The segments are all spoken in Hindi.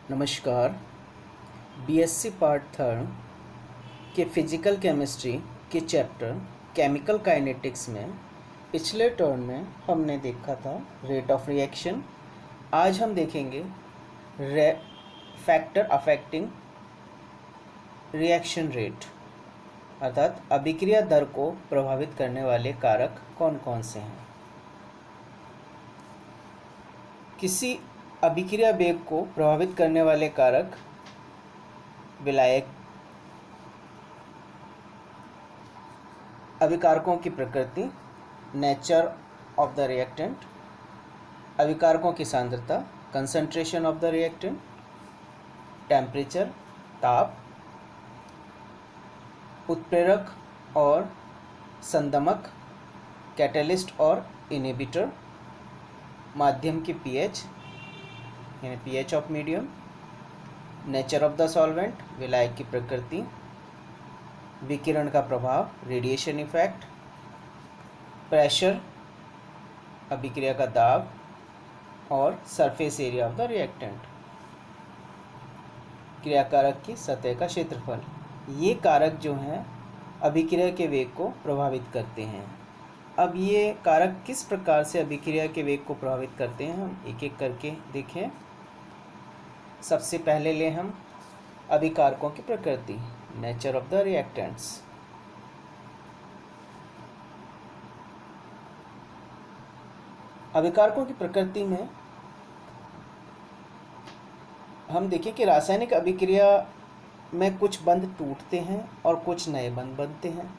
नमस्कार। बीएससी पार्ट थर्ड के फिजिकल केमिस्ट्री के चैप्टर केमिकल काइनेटिक्स में पिछले टर्न में हमने देखा था रेट ऑफ रिएक्शन। आज हम देखेंगे फैक्टर अफेक्टिंग रिएक्शन रेट, अर्थात अभिक्रिया दर को प्रभावित करने वाले कारक कौन कौन से हैं। किसी अभिक्रिया वेग को प्रभावित करने वाले कारक विलायक, अभिकारकों की प्रकृति, नेचर ऑफ द रिएक्टेंट, अभिकारकों की सांद्रता, concentration of the reactant, temperature, ताप, उत्प्रेरक और संदमक, कैटलिस्ट और इनहिबिटर, माध्यम की पीएच यानी pH of medium, nature of the solvent, विलायक की प्रकृति, विकिरण का प्रभाव, रेडिएशन इफेक्ट, प्रेशर, अभिक्रिया का दाब और surface area of the reactant, क्रियाकारक की सतह का क्षेत्रफल। ये कारक जो हैं अभिक्रिया के वेग को प्रभावित करते हैं। अब ये कारक किस प्रकार से अभिक्रिया के वेग को प्रभावित करते हैं हम एक एक करके देखें। सबसे पहले ले हम अभिकारकों की प्रकृति, नेचर ऑफ द रिएक्टेंट्स। अभिकारकों की प्रकृति में हम देखें कि रासायनिक अभिक्रिया में कुछ बंध टूटते हैं और कुछ नए बंध बनते हैं।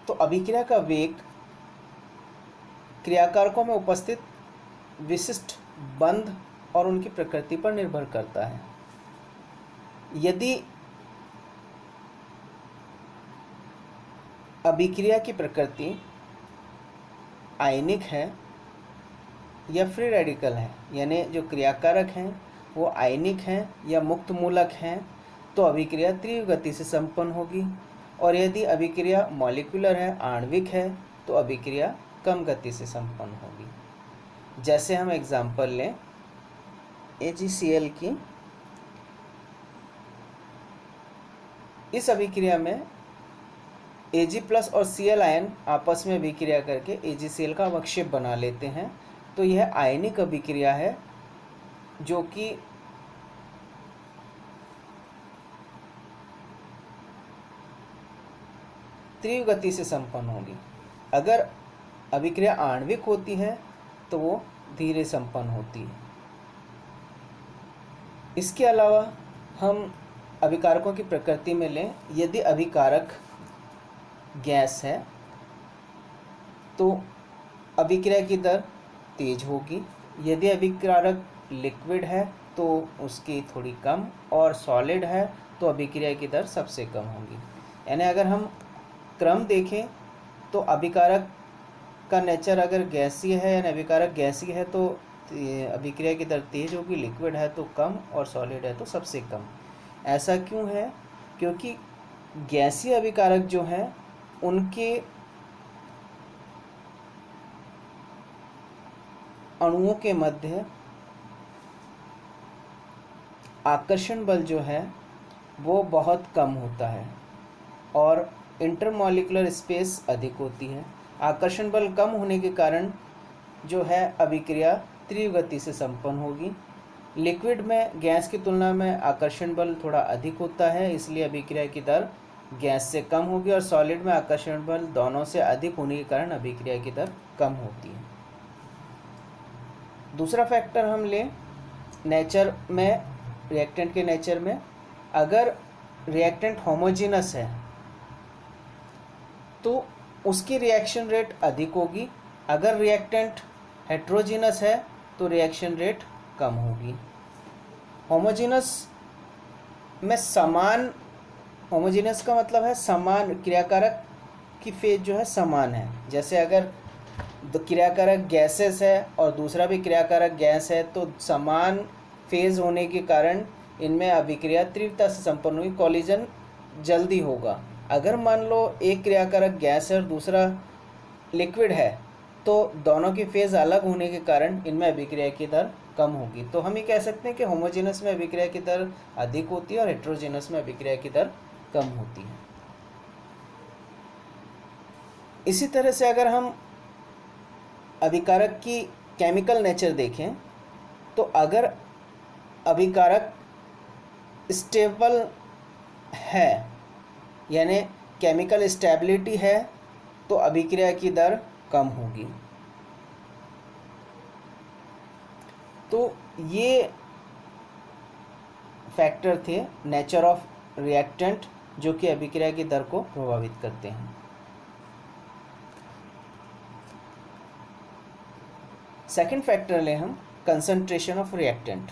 तो अभिक्रिया का वेग क्रियाकारकों में उपस्थित विशिष्ट बंध और उनकी प्रकृति पर निर्भर करता है। यदि अभिक्रिया की प्रकृति आयनिक है या फ्री रेडिकल है, यानी जो क्रियाकारक हैं वो आयनिक हैं या मुक्त मूलक हैं, तो अभिक्रिया तीव्र गति से संपन्न होगी। और यदि अभिक्रिया मॉलिक्यूलर है, आणविक है, तो अभिक्रिया कम गति से संपन्न होगी। जैसे हम एग्जाम्पल लें AgCl की। इस अभिक्रिया में Ag+ और Cl आयन आपस में अभिक्रिया करके AgCl का अवक्षेप बना लेते हैं। तो यह आयनिक अभिक्रिया है जो कि तीव्र गति से संपन्न होगी। अगर अभिक्रिया आणविक होती है तो वो धीरे संपन्न होती है। इसके अलावा हम अभिकारकों की प्रकृति में लें, यदि अभिकारक गैस है तो अभिक्रिया की दर तेज होगी। यदि अभिकारक लिक्विड है तो उसकी थोड़ी कम, और सॉलिड है तो अभिक्रिया की दर सबसे कम होगी। यानी अगर हम क्रम देखें तो अभिकारक का नेचर अगर गैसीय है यानी अभिकारक गैसीय है तो अभिक्रिया की दर तेज होगी, लिक्विड है तो कम, और सॉलिड है तो सबसे कम। ऐसा क्यों है? क्योंकि गैसीय अभिकारक जो हैं उनके अणुओं के मध्य आकर्षण बल जो है वो बहुत कम होता है और इंटरमॉलिक्यूलर स्पेस अधिक होती है। आकर्षण बल कम होने के कारण जो है अभिक्रिया तीव्र गति से संपन्न होगी। लिक्विड में गैस की तुलना में आकर्षण बल थोड़ा अधिक होता है, इसलिए अभिक्रिया की दर गैस से कम होगी, और सॉलिड में आकर्षण बल दोनों से अधिक होने के कारण अभिक्रिया की दर कम होती है। दूसरा फैक्टर हम लें नेचर में, रिएक्टेंट के नेचर में। अगर रिएक्टेंट होमोजेनस है तो उसकी रिएक्शन रेट अधिक होगी। अगर रिएक्टेंट हेट्रोजीनस है तो रिएक्शन रेट कम होगी। होमोजेनस में समान, होमोजेनस का मतलब है समान, क्रियाकारक की फेज जो है समान है। जैसे अगर क्रियाकारक गैसेस है और दूसरा भी क्रियाकारक गैस है तो समान फेज होने के कारण इनमें अभिक्रिया तीव्रता से संपन्न हुई, कॉलिजन जल्दी होगा। अगर मान लो एक क्रियाकारक गैस है और दूसरा लिक्विड है तो दोनों की फेज़ अलग होने के कारण इनमें अभिक्रिया की दर कम होगी। तो हम ये कह सकते हैं कि होमोजेनस में अभिक्रिया की दर अधिक होती है और हेट्रोजेनस में अभिक्रिया की दर कम होती है। इसी तरह से अगर हम अभिकारक की केमिकल नेचर देखें तो अगर अभिकारक स्टेबल है यानी केमिकल स्टेबिलिटी है तो अभिक्रिया की दर कम होगी। तो ये फैक्टर थे नेचर ऑफ रिएक्टेंट जो कि अभिक्रिया की दर को प्रभावित करते हैं। सेकंड फैक्टर लें हम कंसंट्रेशन ऑफ रिएक्टेंट।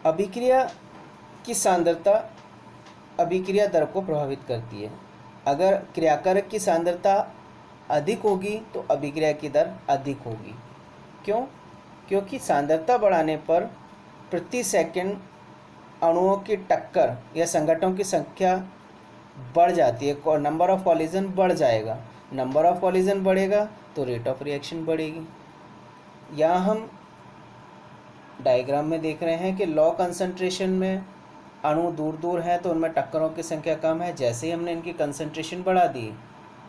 अभिक्रिया की सांद्रता अभिक्रिया दर को प्रभावित करती है। अगर क्रियाकारक की सांद्रता अधिक होगी तो अभिक्रिया की दर अधिक होगी। क्यों? क्योंकि सांद्रता बढ़ाने पर प्रति सेकंड अणुओं की टक्कर या संघटनों की संख्या बढ़ जाती है और नंबर ऑफ कॉलिजन बढ़ जाएगा। नंबर ऑफ कॉलिजन बढ़ेगा तो रेट ऑफ रिएक्शन बढ़ेगी। यहाँ हम डायग्राम में देख रहे हैं कि लो कंसंट्रेशन में अणु दूर दूर हैं तो उनमें टक्करों की संख्या कम है। जैसे ही हमने इनकी कंसंट्रेशन बढ़ा दी,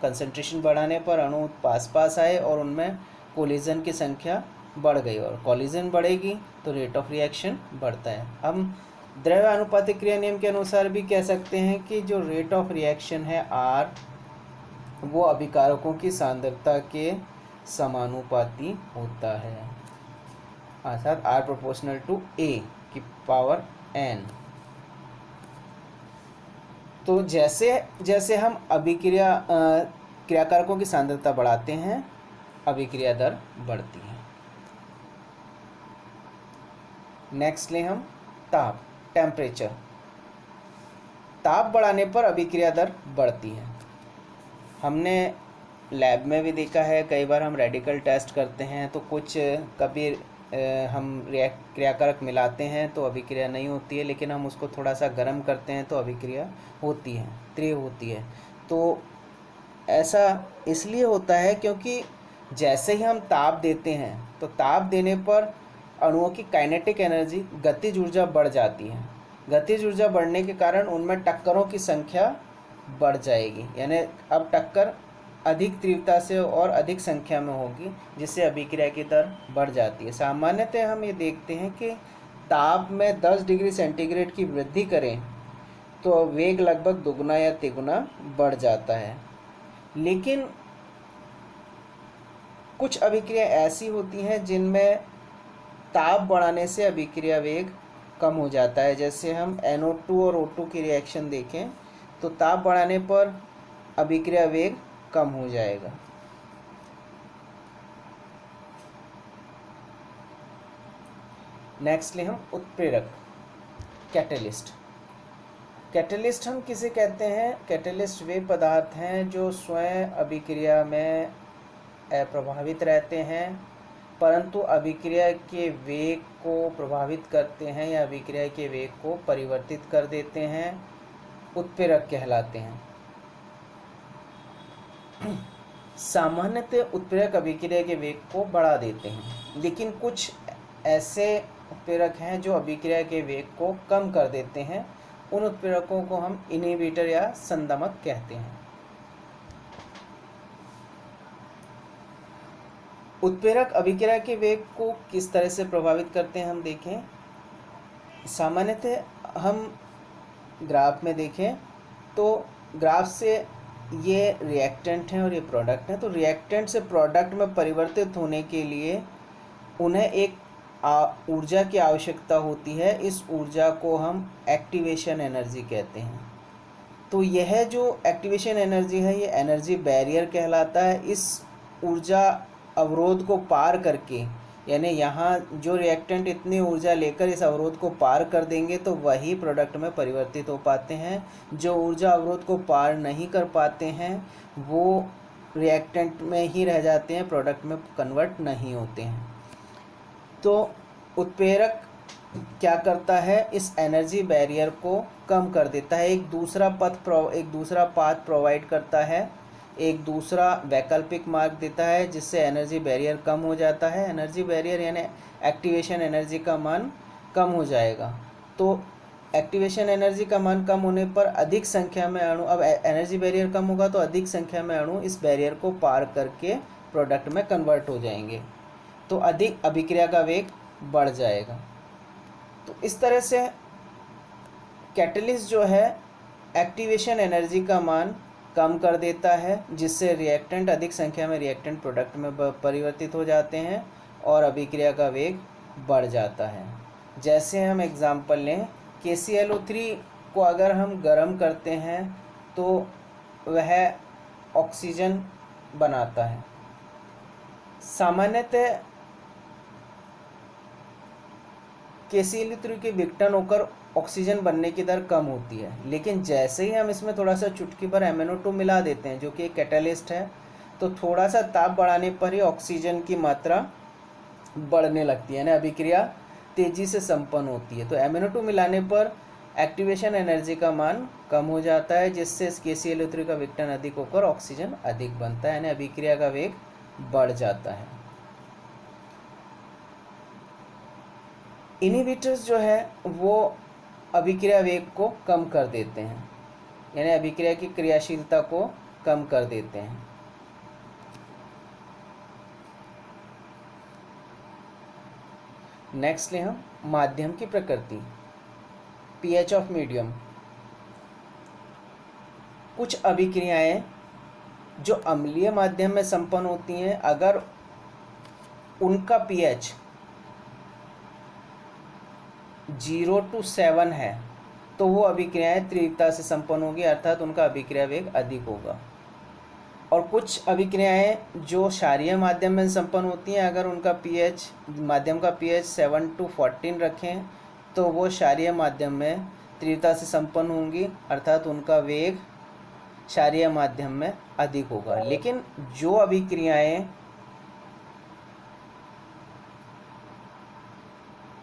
कंसंट्रेशन बढ़ाने पर अणु पास पास आए और उनमें कोलिजन की संख्या बढ़ गई और कोलिजन बढ़ेगी तो रेट ऑफ रिएक्शन बढ़ता है। हम द्रव्य अनुपातिक क्रिया नियम के अनुसार भी कह सकते हैं कि जो रेट ऑफ रिएक्शन है R वो अभिकारकों की सांद्रता के समानुपाती होता है, अर्थात R प्रोपोर्शनल टू A की पावर n। तो जैसे जैसे हम क्रियाकारकों की सांद्रता बढ़ाते हैं अभिक्रिया दर बढ़ती है। नेक्स्ट लें हम ताप, टेम्परेचर। ताप बढ़ाने पर अभिक्रिया दर बढ़ती है। हमने लैब में भी देखा है, कई बार हम रेडिकल टेस्ट करते हैं तो कुछ कभी हम क्रियाकारक मिलाते हैं तो अभिक्रिया नहीं होती है, लेकिन हम उसको थोड़ा सा गर्म करते हैं तो अभिक्रिया होती है, तीव्र होती है। तो ऐसा इसलिए होता है क्योंकि जैसे ही हम ताप देते हैं तो ताप देने पर अणुओं की काइनेटिक एनर्जी, गतिज ऊर्जा बढ़ जाती है। गतिज ऊर्जा बढ़ने के कारण उनमें टक्करों की संख्या बढ़ जाएगी, यानी अब टक्कर अधिक तीव्रता से और अधिक संख्या में होगी, जिससे अभिक्रिया की दर बढ़ जाती है। सामान्यतः हम ये देखते हैं कि ताप में 10 डिग्री सेंटीग्रेड की वृद्धि करें तो वेग लगभग दुगुना या तिगुना बढ़ जाता है। लेकिन कुछ अभिक्रिया ऐसी होती हैं जिनमें ताप बढ़ाने से अभिक्रिया वेग कम हो जाता है। जैसे हम NO2 और O2 की रिएक्शन देखें तो ताप बढ़ाने पर अभिक्रिया वेग कम हो जाएगा। नेक्स्ट ले हम उत्प्रेरक, कैटेलिस्ट। कैटेलिस्ट हम किसे कहते हैं? कैटेलिस्ट वे पदार्थ हैं जो स्वयं अभिक्रिया में अप्रभावित रहते हैं परंतु अभिक्रिया के वेग को प्रभावित करते हैं या अभिक्रिया के वेग को परिवर्तित कर देते हैं, उत्प्रेरक कहलाते हैं। सामान्यतः उत्प्रेरक अभिक्रिया के वेग को बढ़ा देते हैं, लेकिन कुछ ऐसे उत्प्रेरक हैं जो अभिक्रिया के वेग को कम कर देते हैं। उन उत्प्रेरकों को हम इनहिबिटर या संदमक कहते हैं। उत्प्रेरक अभिक्रिया के वेग को किस तरह से प्रभावित करते हैं हम देखें। सामान्यतः हम ग्राफ में देखें तो ग्राफ से ये रिएक्टेंट हैं और ये प्रोडक्ट हैं। तो रिएक्टेंट से प्रोडक्ट में परिवर्तित होने के लिए उन्हें एक ऊर्जा की आवश्यकता होती है। इस ऊर्जा को हम एक्टिवेशन एनर्जी कहते हैं। तो यह जो एक्टिवेशन एनर्जी है ये एनर्जी बैरियर कहलाता है। इस ऊर्जा अवरोध को पार करके, यानी यहाँ जो रिएक्टेंट इतनी ऊर्जा लेकर इस अवरोध को पार कर देंगे तो वही प्रोडक्ट में परिवर्तित हो पाते हैं। जो ऊर्जा अवरोध को पार नहीं कर पाते हैं वो रिएक्टेंट में ही रह जाते हैं, प्रोडक्ट में कन्वर्ट नहीं होते हैं। तो उत्प्रेरक क्या करता है, इस एनर्जी बैरियर को कम कर देता है, एक दूसरा पाथ प्रोवाइड करता है एक दूसरा वैकल्पिक मार्ग देता है जिससे एनर्जी बैरियर कम हो जाता है। एनर्जी बैरियर यानी एक्टिवेशन एनर्जी का मान कम हो जाएगा। तो एक्टिवेशन एनर्जी का मान कम होने पर अधिक संख्या में अणु, अब एनर्जी बैरियर कम होगा तो अधिक संख्या में अणु इस बैरियर को पार करके प्रोडक्ट में कन्वर्ट हो जाएंगे, तो अधिक अभिक्रिया का वेग बढ़ जाएगा। तो इस तरह से कैटलिस्ट जो है एक्टिवेशन एनर्जी का मान कम कर देता है, जिससे रिएक्टेंट अधिक संख्या में रिएक्टेंट प्रोडक्ट में परिवर्तित हो जाते हैं और अभिक्रिया का वेग बढ़ जाता है। जैसे हम एग्जांपल लें, KClO3 को अगर हम गर्म करते हैं तो वह ऑक्सीजन बनाता है। सामान्यतः KClO3 के विघटन होकर ऑक्सीजन बनने की दर कम होती है, लेकिन जैसे ही हम इसमें थोड़ा सा चुटकी भर MnO2 मिला देते हैं जो कि एक कैटलिस्ट है, तो थोड़ा सा ताप बढ़ाने पर ही ऑक्सीजन की मात्रा बढ़ने लगती है, यानी अभिक्रिया तेजी से संपन्न होती है। तो MnO2 मिलाने पर एक्टिवेशन एनर्जी का मान कम हो जाता है, जिससे KClO3 का विघटन अधिक होकर ऑक्सीजन अधिक बनता है, यानी अभिक्रिया का वेग बढ़ जाता है। इनहिबिटर्स जो है वो अभिक्रिया वेग को कम कर देते हैं, यानी अभिक्रिया की क्रियाशीलता को कम कर देते हैं। नेक्स्ट ले हम माध्यम की प्रकृति, pH ऑफ मीडियम। कुछ अभिक्रियाएं जो अम्लीय माध्यम में संपन्न होती हैं, अगर उनका pH 0 to 7 है तो वो अभिक्रियाएं तीव्रता से संपन्न होगी, अर्थात उनका अभिक्रिया वेग अधिक होगा। और कुछ अभिक्रियाएं जो क्षारीय माध्यम में संपन्न होती हैं, अगर उनका pH, माध्यम का pH 7 to 14 रखें तो वो क्षारीय माध्यम में तीव्रता से संपन्न होंगी, अर्थात उनका वेग क्षारीय माध्यम में अधिक होगा। लेकिन जो अभिक्रियाएं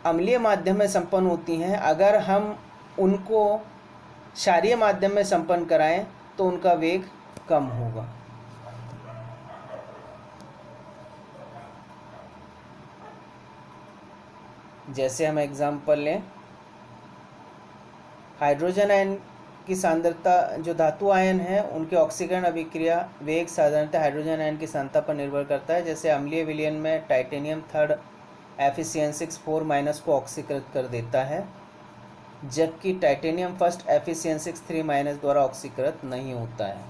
अम्लीय माध्यम में संपन्न होती हैं, अगर हम उनको क्षारीय माध्यम में संपन्न कराएं तो उनका वेग कम होगा। जैसे हम एग्जांपल लें, हाइड्रोजन आयन की सांद्रता, जो धातु आयन है उनके ऑक्सीकरण अभिक्रिया वेग साधारणतः हाइड्रोजन आयन की सांद्रता पर निर्भर करता है। जैसे अम्लीय विलयन में टाइटेनियम 3 Fe4- को ऑक्सीकृत कर देता है, जबकि टाइटेनियम 1 Fe3- द्वारा ऑक्सीकृत नहीं होता है।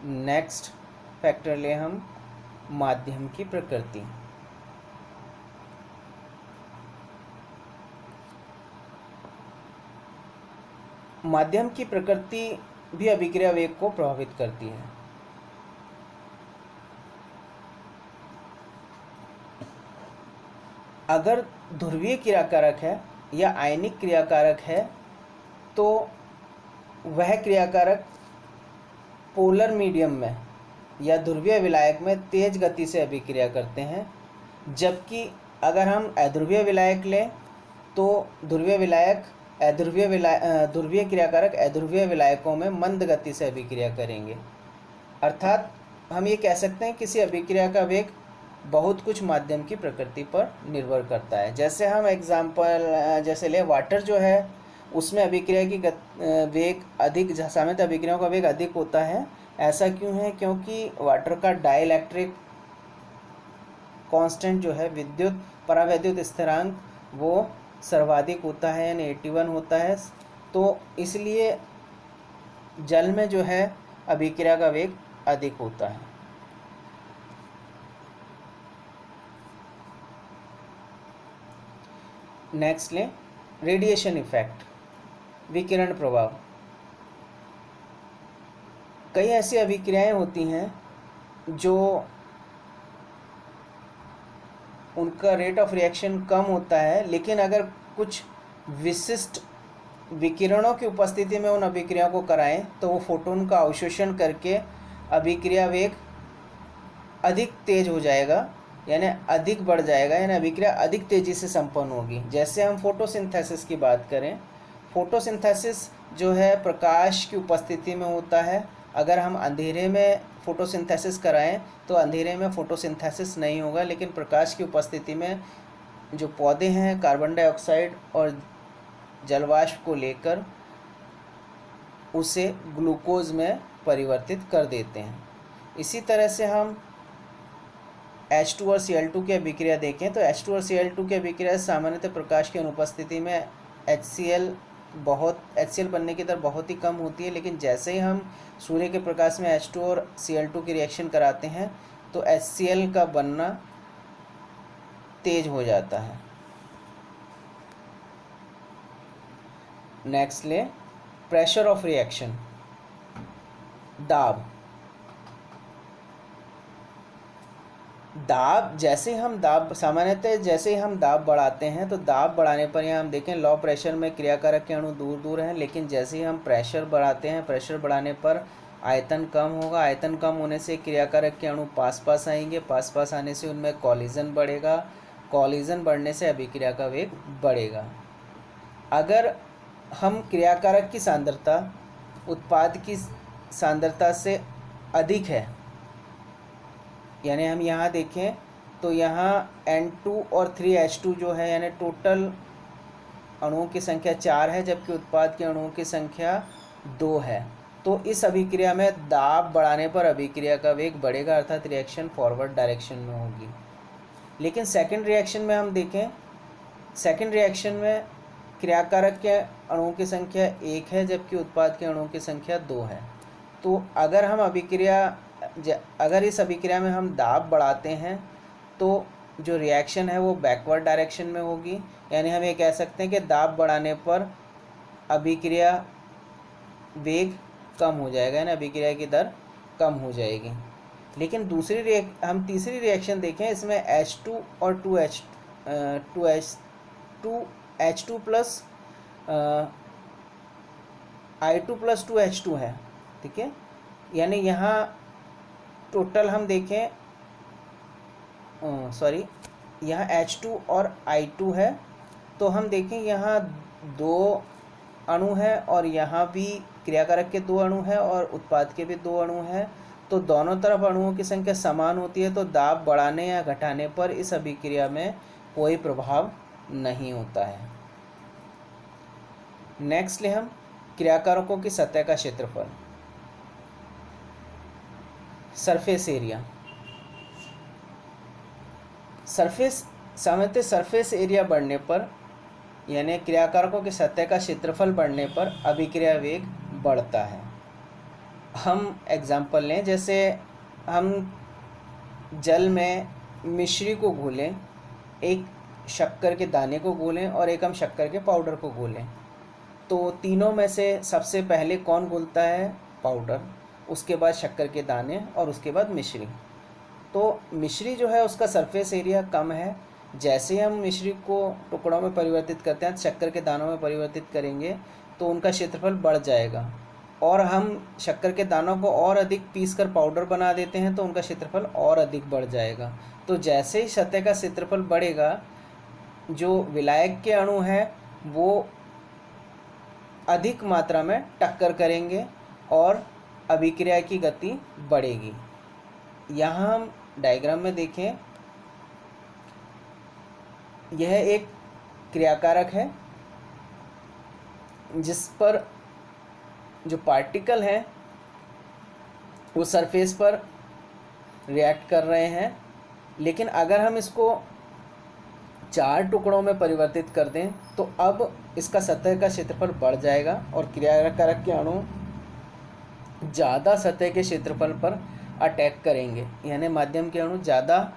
नेक्स्ट फैक्टर ले हम माध्यम की प्रकृति। माध्यम की प्रकृति भी अभिक्रिया वेग को प्रभावित करती है। अगर ध्रुवीय क्रियाकारक है या आयनिक क्रियाकारक है तो वह क्रियाकारक पोलर मीडियम में या ध्रुवीय विलायक में तेज गति से अभिक्रिया करते हैं, जबकि अगर हम अध्रुवीय विलायक लें तो ध्रुवीय क्रियाकारक अध्रुवीय विलायकों में मंद गति से अभिक्रिया करेंगे। अर्थात हम ये कह सकते हैं किसी अभिक्रिया का वेग बहुत कुछ माध्यम की प्रकृति पर निर्भर करता है। जैसे हम एग्जाम्पल जैसे ले, वाटर जो है उसमें अभिक्रिया की वेग अधिक, सामान्यतः अभिक्रियाओं का वेग अधिक होता है। ऐसा क्यों है? क्योंकि वाटर का डाइलेक्ट्रिक कांस्टेंट जो है, विद्युत परावैद्युत स्थिरांक, वो सर्वाधिक होता है, यानी 81 होता है। तो इसलिए जल में जो है अभिक्रिया का वेग अधिक होता है। नेक्स्ट लें रेडिएशन इफेक्ट, विकिरण प्रभाव। कई ऐसी अभिक्रियाएं होती हैं जो उनका रेट ऑफ रिएक्शन कम होता है, लेकिन अगर कुछ विशिष्ट विकिरणों की उपस्थिति में उन अभिक्रियाओं को कराएं तो वो फोटोन का अवशोषण करके अभिक्रिया वेग अधिक तेज हो जाएगा, यानी अधिक बढ़ जाएगा, यानी अभिक्रिया अधिक तेज़ी से संपन्न होगी। जैसे हम फोटोसिंथेसिस की बात करें फोटोसिंथेसिस जो है प्रकाश की उपस्थिति में होता है। अगर हम अंधेरे में फोटोसिंथेसिस कराएं तो अंधेरे में फोटोसिंथेसिस नहीं होगा, लेकिन प्रकाश की उपस्थिति में जो पौधे हैं कार्बन डाइऑक्साइड और जलवाष्प को लेकर उसे ग्लूकोज में परिवर्तित कर देते हैं। इसी तरह से हम H2 और Cl2 की अभिक्रिया देखें तो H2 और Cl2 की अभिक्रिया सामान्यतः प्रकाश की अनुपस्थिति में HCl बनने की दर बहुत ही कम होती है, लेकिन जैसे ही हम सूर्य के प्रकाश में H2 और Cl2 की रिएक्शन कराते हैं तो HCl का बनना तेज हो जाता है। नेक्स्ट ले प्रेशर ऑफ रिएक्शन, दाब। जैसे हम सामान्यतः जैसे ही हम दाब बढ़ाते हैं तो दाब बढ़ाने पर यहाँ हम देखें लो प्रेशर में क्रियाकारक के अणु दूर दूर हैं, लेकिन जैसे ही हम प्रेशर बढ़ाते हैं, प्रेशर बढ़ाने पर आयतन कम होगा। आयतन कम होने से क्रियाकारक के अणु पास पास आएंगे, पास पास आने से उनमें कॉलिजन बढ़ेगा, कॉलिजन बढ़ने से अभिक्रिया का वेग बढ़ेगा। अगर हम क्रियाकारक की सांद्रता उत्पाद की सांद्रता से अधिक है, यानी हम यहाँ देखें तो यहाँ N2 और 3H2 जो है यानी टोटल अणुओं की संख्या 4 है, जबकि उत्पाद के अणुओं की संख्या 2 है। तो इस अभिक्रिया में दाब बढ़ाने पर अभिक्रिया का वेग बढ़ेगा, अर्थात रिएक्शन फॉरवर्ड डायरेक्शन में होगी। लेकिन सेकंड रिएक्शन में हम देखें, सेकंड रिएक्शन में क्रियाकारक के अणुओं की संख्या 1 है, जबकि उत्पाद के अणुओं की संख्या 2 है। तो अगर इस अभिक्रिया में हम दाब बढ़ाते हैं तो जो रिएक्शन है वो बैकवर्ड डायरेक्शन में होगी, यानी हम ये कह सकते हैं कि दाब बढ़ाने पर अभिक्रिया वेग कम हो जाएगा, यानी अभिक्रिया की दर कम हो जाएगी। लेकिन हम तीसरी रिएक्शन देखें, इसमें H2 और 2H2 plus I2 plus 2H2 है, ठीक है। यानी यहाँ टोटल हम देखें यहाँ H2 और I2 है, तो हम देखें यहाँ 2 अणु है और यहाँ भी क्रियाकारक के 2 अणु है और उत्पाद के भी 2 अणु है। तो दोनों तरफ अणुओं की संख्या समान होती है, तो दाब बढ़ाने या घटाने पर इस अभिक्रिया में कोई प्रभाव नहीं होता है। नेक्स्ट ले हम क्रियाकारकों की सतह का क्षेत्रफल, सरफेस एरिया। सामान्यतः सरफेस एरिया बढ़ने पर यानी क्रियाकारकों की सतह का क्षेत्रफल बढ़ने पर अभिक्रिया वेग बढ़ता है। हम एग्जाम्पल लें, जैसे हम जल में मिश्री को घोलें, एक शक्कर के दाने को घोलें और एक हम शक्कर के पाउडर को घोलें, तो तीनों में से सबसे पहले कौन घुलता है? पाउडर, उसके बाद शक्कर के दाने और उसके बाद मिश्री। तो मिश्री जो है उसका सरफेस एरिया कम है। जैसे ही हम मिश्री को टुकड़ों में परिवर्तित करते हैं, शक्कर के दानों में परिवर्तित करेंगे तो उनका क्षेत्रफल बढ़ जाएगा, और हम शक्कर के दानों को और अधिक पीस कर पाउडर बना देते हैं तो उनका क्षेत्रफल और अधिक बढ़ जाएगा। तो जैसे ही सतह का क्षेत्रफल बढ़ेगा, जो विलायक के अणु हैं वो अधिक मात्रा में टक्कर करेंगे और अभिक्रिया की गति बढ़ेगी। यहाँ हम डायग्राम में देखें, यह एक क्रियाकारक है जिस पर जो पार्टिकल हैं वो सरफेस पर रिएक्ट कर रहे हैं, लेकिन अगर हम इसको 4 टुकड़ों में परिवर्तित कर दें तो अब इसका सतह का क्षेत्रफल बढ़ जाएगा और क्रियाकारक के अणु ज़्यादा सतह के क्षेत्रफल पर अटैक करेंगे, यानी माध्यम के अणु ज़्यादा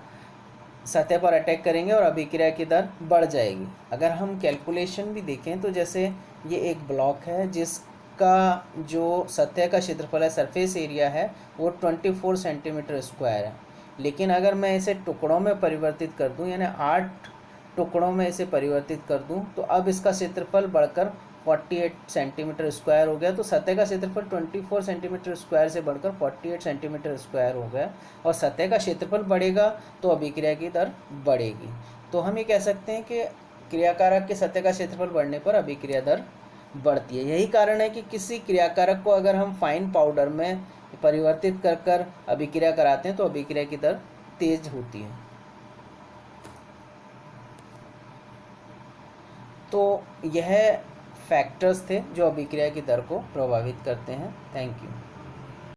सतह पर अटैक करेंगे और अभिक्रिया की दर बढ़ जाएगी। अगर हम कैलकुलेशन भी देखें तो जैसे ये एक ब्लॉक है जिसका जो सतह का क्षेत्रफल है, सरफेस एरिया है, वो 24 सेंटीमीटर स्क्वायर है, लेकिन अगर मैं इसे टुकड़ों में परिवर्तित कर दूं, यानी 8 टुकड़ों में इसे परिवर्तित कर दूं, तो अब इसका क्षेत्रफल बढ़कर 48 सेंटीमीटर स्क्वायर हो गया। तो सतह का क्षेत्रफल 24 सेंटीमीटर स्क्वायर से बढ़कर 48 सेंटीमीटर स्क्वायर हो गया, और सतह का क्षेत्रफल बढ़ेगा तो अभिक्रिया की दर बढ़ेगी। तो हम ये कह सकते हैं कि क्रियाकारक के सतह का क्षेत्रफल बढ़ने पर अभिक्रिया दर बढ़ती है। यही कारण है कि किसी क्रियाकारक को अगर हम फाइन पाउडर में परिवर्तित कर कर अभिक्रिया कराते हैं तो अभिक्रिया की दर तेज होती है। तो यह फैक्टर्स थे जो अभिक्रिया की दर को प्रभावित करते हैं। Thank you.